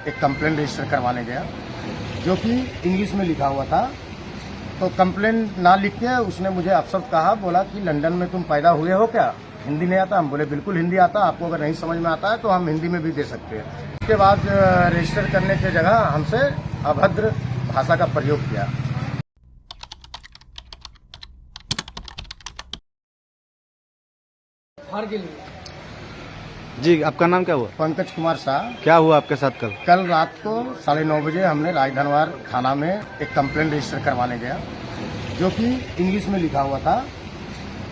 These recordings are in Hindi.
एक कंप्लेंट रजिस्टर करवाने गया जो कि इंग्लिश में लिखा हुआ था। तो कंप्लेंट ना लिख के उसने मुझे अपशब्द कहा, बोला कि लंदन में तुम पैदा हुए हो क्या, हिंदी नहीं आता। हम बोले बिल्कुल हिंदी आता, आपको अगर नहीं समझ में आता है तो हम हिंदी में भी दे सकते हैं। उसके बाद रजिस्टर करने की जगह हमसे अभद्र भाषा का प्रयोग किया। जी, आपका नाम क्या हुआ? पंकज कुमार शाह। क्या हुआ आपके साथ कल? कल रात को 9:30 बजे हमने राजधनवार थाना में एक कंप्लेंट रजिस्टर करवाने गया जो कि इंग्लिश में लिखा हुआ था।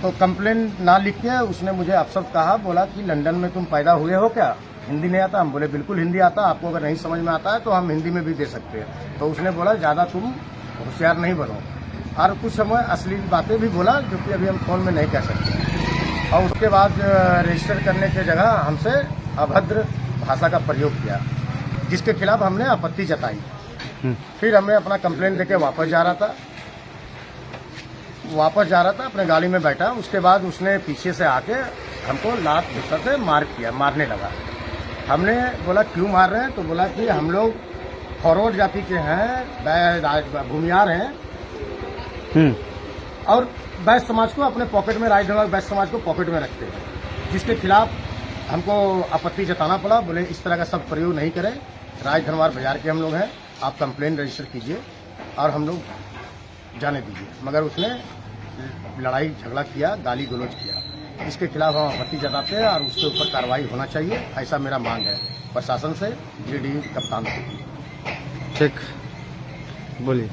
तो कंप्लेंट ना लिख के उसने मुझे अपशब्द कहा, बोला कि लंदन में तुम पैदा हुए हो क्या, हिंदी नहीं आता। हम बोले बिल्कुल हिंदी आता, आपको अगर नहीं समझ में आता है तो हम हिंदी में भी दे सकते हैं। तो उसने बोला ज़्यादा तुम होशियार नहीं बनो, और कुछ समय अश्लील बातें भी बोला जो कि अभी हम फोन में नहीं कह सकते। और उसके बाद रजिस्टर करने की जगह हमसे अभद्र भाषा का प्रयोग किया, जिसके खिलाफ हमने आपत्ति जताई। फिर हमें अपना कंप्लेंट देके वापस जा रहा था, अपने गाड़ी में बैठा। उसके बाद उसने पीछे से आके हमको लात घुसा से मारने लगा। हमने बोला क्यों मार रहे हैं, तो बोला कि हम लोग फॉरवर्ड जाति के हैं, भूमियार हैं और बैश्य समाज को अपने पॉकेट में, राजधनवार बैश्य समाज को पॉकेट में रखते हैं, जिसके खिलाफ हमको आपत्ति जताना पड़ा। बोले इस तरह का सब प्रयोग नहीं करें, राजधनवार बाजार के हम लोग हैं, आप कंप्लेंट रजिस्टर कीजिए और हम लोग जाने दीजिए। मगर उसने लड़ाई झगड़ा किया, गाली गलौज किया, इसके खिलाफ हम आपत्ति जताते हैं और उसके ऊपर कार्रवाई होना चाहिए, ऐसा मेरा मांग है प्रशासन से, जीडी कप्तान से। ठीक, बोलिए।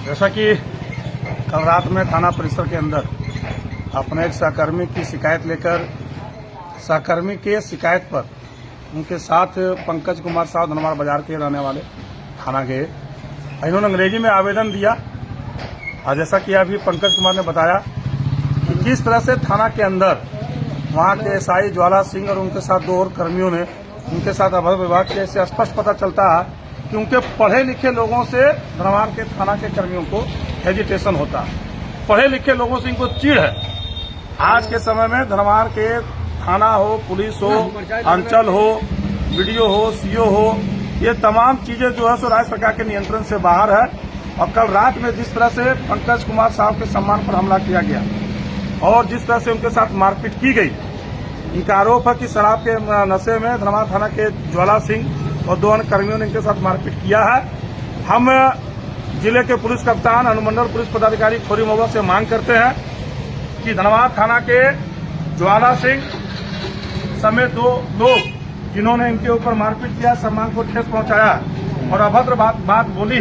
जैसा कि कल रात में थाना परिसर के अंदर अपने एक सहकर्मी की शिकायत लेकर, सहकर्मी के शिकायत पर उनके साथ पंकज कुमार शाह धनवार बाजार के रहने वाले थाना गए। इन्होंने अंग्रेजी में आवेदन दिया और जैसा कि अभी पंकज कुमार ने बताया कि किस तरह से थाना के अंदर वहां के एसआई ज्वाला सिंह और उनके साथ 2 और कर्मियों ने उनके साथ अभद्र व्यवहार किया। इससे स्पष्ट पता चलता है कि उनके पढ़े लिखे लोगों से धनवार के थाना के कर्मियों को हेजिटेशन होता है, पढ़े लिखे लोगों से इनको चिढ़ है। आज के समय में धनवार के थाना हो, पुलिस हो, अंचल हो, बीडीओ हो, सीओ हो, ये तमाम चीजें जो है सो राज्य सरकार के नियंत्रण से बाहर है। और कल रात में जिस तरह से पंकज कुमार साहब के सम्मान पर हमला किया गया और जिस तरह से उनके साथ मारपीट की गई, इनका आरोप है कि शराब के नशे में धनवार थाना के ज्वाला सिंह और 2 अन्य कर्मियों ने इनके साथ मारपीट किया है। हम जिले के पुलिस कप्तान, अनुमंडल पुलिस पदाधिकारी खोरी महुआ से मांग करते हैं कि धनवार थाना के ज्वाला सिंह समेत 2 लोग जिन्होंने इनके ऊपर मारपीट किया, सम्मान को ठेस पहुंचाया और अभद्र बात बोली,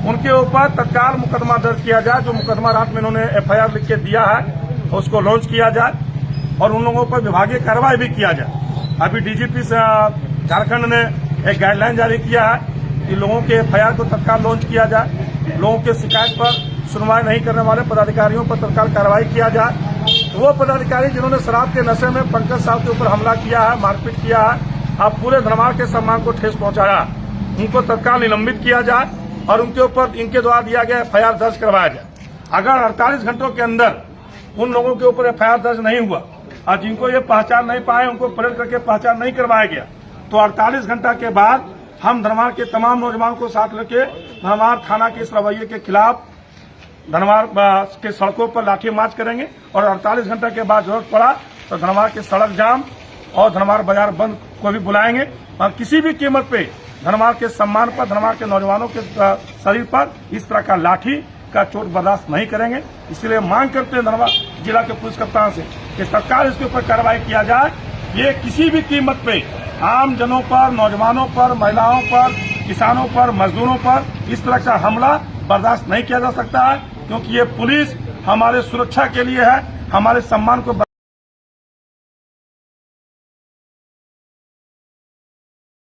उनके ऊपर तत्काल मुकदमा दर्ज किया जाए। जो मुकदमा रात में इन्होंने एफआईआर लिख के दिया है उसको लॉन्च किया जाए और उन लोगों पर विभागीय कार्रवाई भी किया जाए। अभी डीजीपी झारखंड ने एक गाइडलाइन जारी किया है कि लोगों के एफआईआर को तत्काल लॉन्च किया जाए, लोगों के शिकायत पर सुनवाई नहीं करने वाले पदाधिकारियों पर तत्काल कार्रवाई किया जाए। तो वो पदाधिकारी जिन्होंने शराब के नशे में पंकज साहब के ऊपर हमला किया है, मारपीट किया है, अब पूरे धनवार के सम्मान को ठेस पहुंचाया, उनको तत्काल निलंबित किया जाए और उनके ऊपर इनके द्वारा दिया गया एफआईआर दर्ज करवाया जाए। अगर 48 घंटों के अंदर उन लोगों के ऊपर एफआईआर दर्ज नहीं हुआ और जिनको ये पहचान नहीं पाए, उनको परेड करके पहचान नहीं करवाया गया, तो 48 घंटा के बाद हम धनवार के तमाम नौजवानों को साथ लेके धनवार थाना के इस रवैये के खिलाफ धनवार के सड़कों पर लाठी मार्च करेंगे और 48 घंटे के बाद जरूरत पड़ा तो धनवार के सड़क जाम और धनवार बाजार बंद को भी बुलाएंगे। और किसी भी कीमत पे धनवार के सम्मान पर, धनवार के नौजवानों के शरीर पर इस तरह का लाठी का चोट बर्दाश्त नहीं करेंगे। इसलिए मांग करते हैं धनवार जिला के पुलिस कप्तान से कि तत्काल इसके ऊपर कार्रवाई किया जाए। ये किसी भी कीमत पे आम जनों पर, नौजवानों पर, महिलाओं पर, किसानों पर, मजदूरों पर इस तरह का हमला बर्दाश्त नहीं किया जा सकता है, क्योंकि ये पुलिस हमारे सुरक्षा के लिए है, हमारे सम्मान को